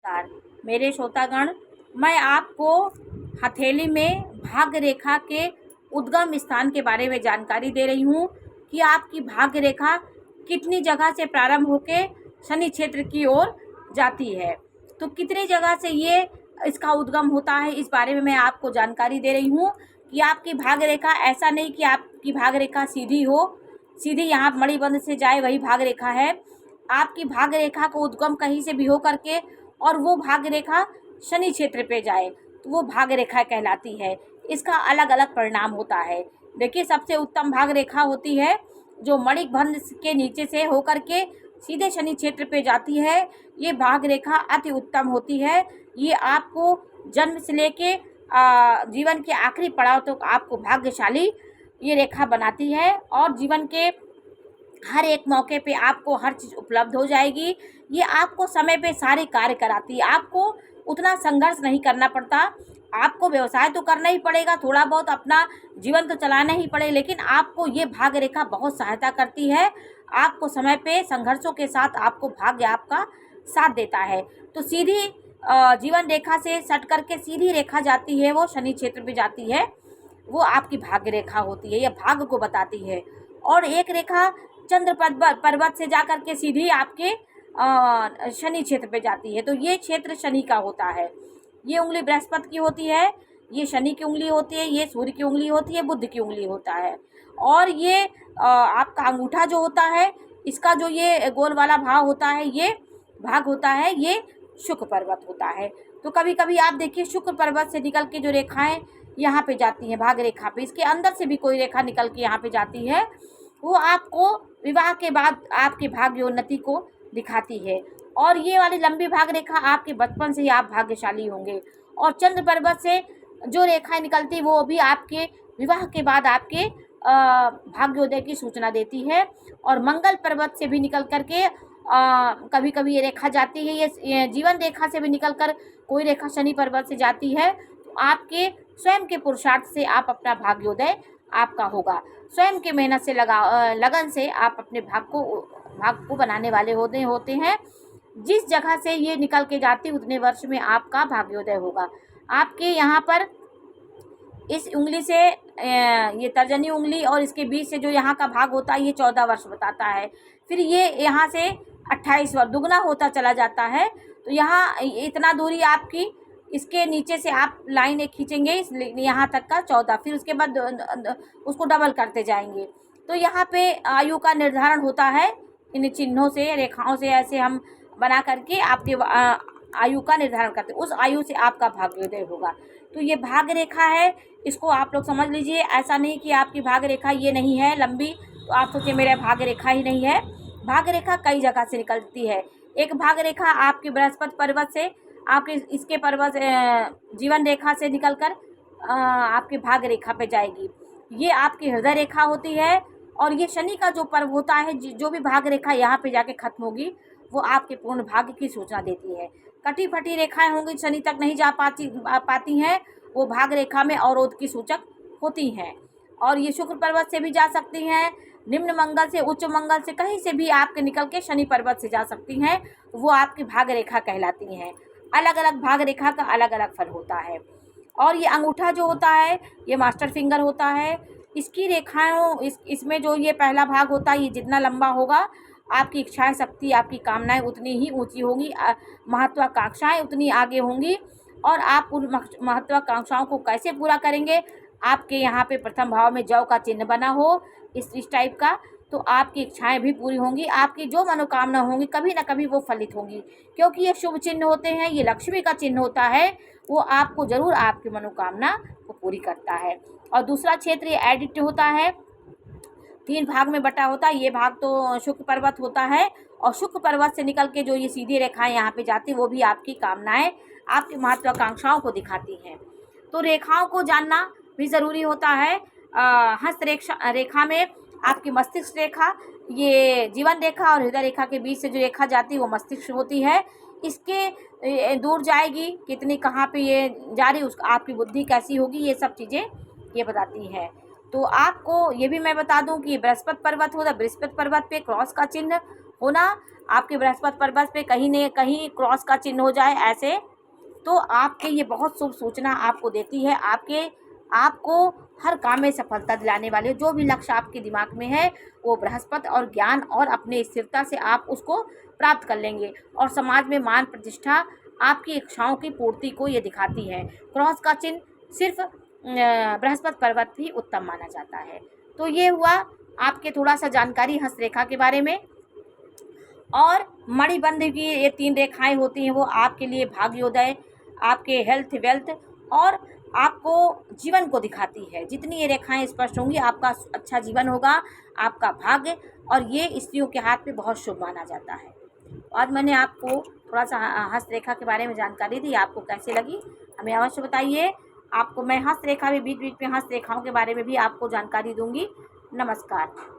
नमस्कार मेरे श्रोतागण। मैं आपको हथेली में भाग्य रेखा के उद्गम स्थान के बारे में जानकारी दे रही हूँ कि आपकी भाग्य रेखा कितनी जगह से प्रारंभ होकर शनि क्षेत्र की ओर जाती है। तो कितनी जगह से ये इसका उद्गम होता है, इस बारे में मैं आपको जानकारी दे रही हूँ कि आपकी भाग्य रेखा ऐसा नहीं कि आपकी भाग्य रेखा सीधी हो, सीधी यहाँ मणिबंध से जाए वही भाग्य रेखा है। आपकी भाग्य रेखा को उद्गम कहीं से भी हो करके और वो भाग्य रेखा शनि क्षेत्र पे जाए तो वो भाग्य रेखा कहलाती है। इसका अलग अलग परिणाम होता है। देखिए, सबसे उत्तम भाग्य रेखा होती है जो मणिबंध के नीचे से होकर के सीधे शनि क्षेत्र पे जाती है। ये भाग्य रेखा अति उत्तम होती है। ये आपको जन्म से लेके जीवन के आखिरी पड़ाव तक आपको भाग्यशाली ये रेखा बनाती है और जीवन के हर एक मौके पे आपको हर चीज़ उपलब्ध हो जाएगी। ये आपको समय पे सारे कार्य कराती है। आपको उतना संघर्ष नहीं करना पड़ता। आपको व्यवसाय तो करना ही पड़ेगा, थोड़ा बहुत अपना जीवन तो चलाना ही पड़े, लेकिन आपको ये भाग्य रेखा बहुत सहायता करती है। आपको समय पे संघर्षों के साथ आपको भाग्य आपका साथ देता है। तो सीधी जीवन रेखा से सट करके सीधी रेखा जाती है, वो शनि क्षेत्र पे जाती है, वो आपकी भाग्य रेखा होती है। यह भाग्य को बताती है। और एक रेखा चंद्र पर्वत से जाकर के सीधी आपके शनि क्षेत्र पे जाती है। तो ये क्षेत्र शनि का होता है। ये उंगली बृहस्पति की होती है, ये शनि की उंगली होती है, ये सूर्य की उंगली होती है, बुध की उंगली होता है। और ये आपका अंगूठा जो होता है, इसका जो ये गोल वाला भाग होता है, ये भाग होता है, ये शुक्र पर्वत होता है। तो कभी कभी आप देखिए शुक्र पर्वत से निकल के जो रेखाएं यहाँ पे जाती हैं भाग्य रेखा पे, इसके अंदर से भी कोई रेखा निकल के यहाँ पे जाती है, वो आपको विवाह के बाद आपके भाग्योन्नति को दिखाती है। और ये वाली लंबी भाग्य रेखा आपके बचपन से ही आप भाग्यशाली होंगे। और चंद्र पर्वत से जो रेखाएं निकलती वो भी आपके विवाह के बाद आपके भाग्योदय की सूचना देती है। और मंगल पर्वत से भी निकल करके कभी कभी ये रेखा जाती है। ये जीवन रेखा से भी निकलकर कोई रेखा शनि पर्वत से जाती है। तो आपके स्वयं के पुरुषार्थ से आप अपना भाग्योदय आपका होगा। स्वयं के मेहनत से लगन से आप अपने भाग को बनाने वाले होते हैं। जिस जगह से ये निकल के जाती उतने वर्ष में आपका भाग्योदय होगा। आपके यहाँ पर इस उंगली से ये तर्जनी उंगली और इसके बीच से जो यहाँ का भाग होता है ये 14 वर्ष बताता है। फिर ये यहाँ से 28 वर्ष दुगना होता चला जाता है। तो यहाँ इतना दूरी आपकी इसके नीचे से आप लाइन एक खींचेंगे यहाँ तक का 14, फिर उसके बाद उसको डबल करते जाएंगे। तो यहाँ पे आयु का निर्धारण होता है। इन चिन्हों से रेखाओं से ऐसे हम बना करके आपके आयु का निर्धारण करते हैं। उस आयु से आपका भाग्योदय होगा। तो ये भाग्य रेखा है, इसको आप लोग समझ लीजिए। ऐसा नहीं कि आपकी भाग्य रेखा ये नहीं है लंबी तो आप सोचिए मेरा भाग्य रेखा ही नहीं है। भाग्य रेखा कई जगह से निकलती है। एक भाग्य रेखा आपके बृहस्पति पर्वत से आपके इसके पर्वत जीवन रेखा से निकलकर आपके भाग्य रेखा पे जाएगी। ये आपकी हृदय रेखा होती है। और ये शनि का जो पर्व होता है, जो भी भाग्य रेखा यहाँ पे जाके खत्म होगी वो आपके पूर्ण भाग्य की सूचना देती है। कटी फटी रेखाएं होंगी, शनि तक नहीं जा पाती हैं, वो भाग्य रेखा में अवरोध की सूचक होती हैं। और ये शुक्र पर्वत से भी जा सकती हैं, निम्न मंगल से उच्च मंगल से कहीं से भी आपके निकल के शनि पर्वत से जा सकती हैं, वो आपकी भाग्य रेखा कहलाती हैं। अलग अलग भाग्य रेखा का अलग अलग फल होता है। और ये अंगूठा जो होता है ये मास्टर फिंगर होता है। इसकी रेखाओं इसमें जो ये पहला भाग होता है, ये जितना लंबा होगा आपकी इच्छाएं शक्ति आपकी कामनाएं उतनी ही ऊंची होंगी, महत्वाकांक्षाएं उतनी आगे होंगी। और आप उन महत्वाकांक्षाओं को कैसे पूरा करेंगे, आपके यहाँ पे प्रथम भाव में जौ का चिन्ह बना हो इस टाइप का, तो आपकी इच्छाएं भी पूरी होंगी। आपकी जो मनोकामना होंगी कभी ना कभी वो फलित होंगी, क्योंकि ये शुभ चिन्ह होते हैं, ये लक्ष्मी का चिन्ह होता है। वो आपको ज़रूर आपकी मनोकामना को पूरी करता है। और दूसरा क्षेत्र ये एडिक्ट होता है, 3 भाग में बटा होता है। ये भाग तो शुक्र पर्वत होता है। और शुक्र पर्वत से निकल के जो ये सीधी रेखाएं यहाँ पे जाती वो भी आपकी कामनाएं आपकी महत्वाकांक्षाओं को दिखाती हैं। तो रेखाओं को जानना भी ज़रूरी होता है। हस्त रेखा में आपकी मस्तिष्क रेखा, ये जीवन रेखा और हृदय रेखा के बीच से जो रेखा जाती है वो मस्तिष्क होती है। इसके दूर जाएगी कितनी, कहाँ पे ये जा रही, उसका आपकी बुद्धि कैसी होगी, ये सब चीज़ें ये बताती है। तो आपको ये भी मैं बता दूं कि बृहस्पति पर्वत होता है, बृहस्पति पर्वत पे क्रॉस का चिन्ह होना, आपके बृहस्पति पर्वत पे कहीं न कहीं क्रॉस का चिन्ह हो जाए ऐसे, तो आपके ये बहुत शुभ सूचना आपको देती है। आपको हर काम में सफलता दिलाने वाले जो भी लक्ष्य आपके दिमाग में है, वो बृहस्पति और ज्ञान और अपने स्थिरता से आप उसको प्राप्त कर लेंगे। और समाज में मान प्रतिष्ठा आपकी इच्छाओं की पूर्ति को ये दिखाती है। क्रॉस का चिन्ह सिर्फ बृहस्पति पर्वत ही उत्तम माना जाता है। तो ये हुआ आपके थोड़ा सा जानकारी हस्तरेखा के बारे में। और मणिबंध की ये 3 रेखाएं होती हैं, वो आपके लिए भाग्योदय, आपके हेल्थ, वेल्थ और आपको जीवन को दिखाती है। जितनी ये रेखाएं स्पष्ट होंगी, आपका अच्छा जीवन होगा, आपका भाग्य, और ये स्त्रियों के हाथ में बहुत शुभ माना जाता है। आज मैंने आपको थोड़ा सा हस्तरेखा के बारे में जानकारी दी, आपको कैसे लगी हमें अवश्य बताइए। आपको मैं हस्तरेखा भी बीच बीच में हस्तरेखाओं के बारे में भी आपको जानकारी दूंगी। नमस्कार।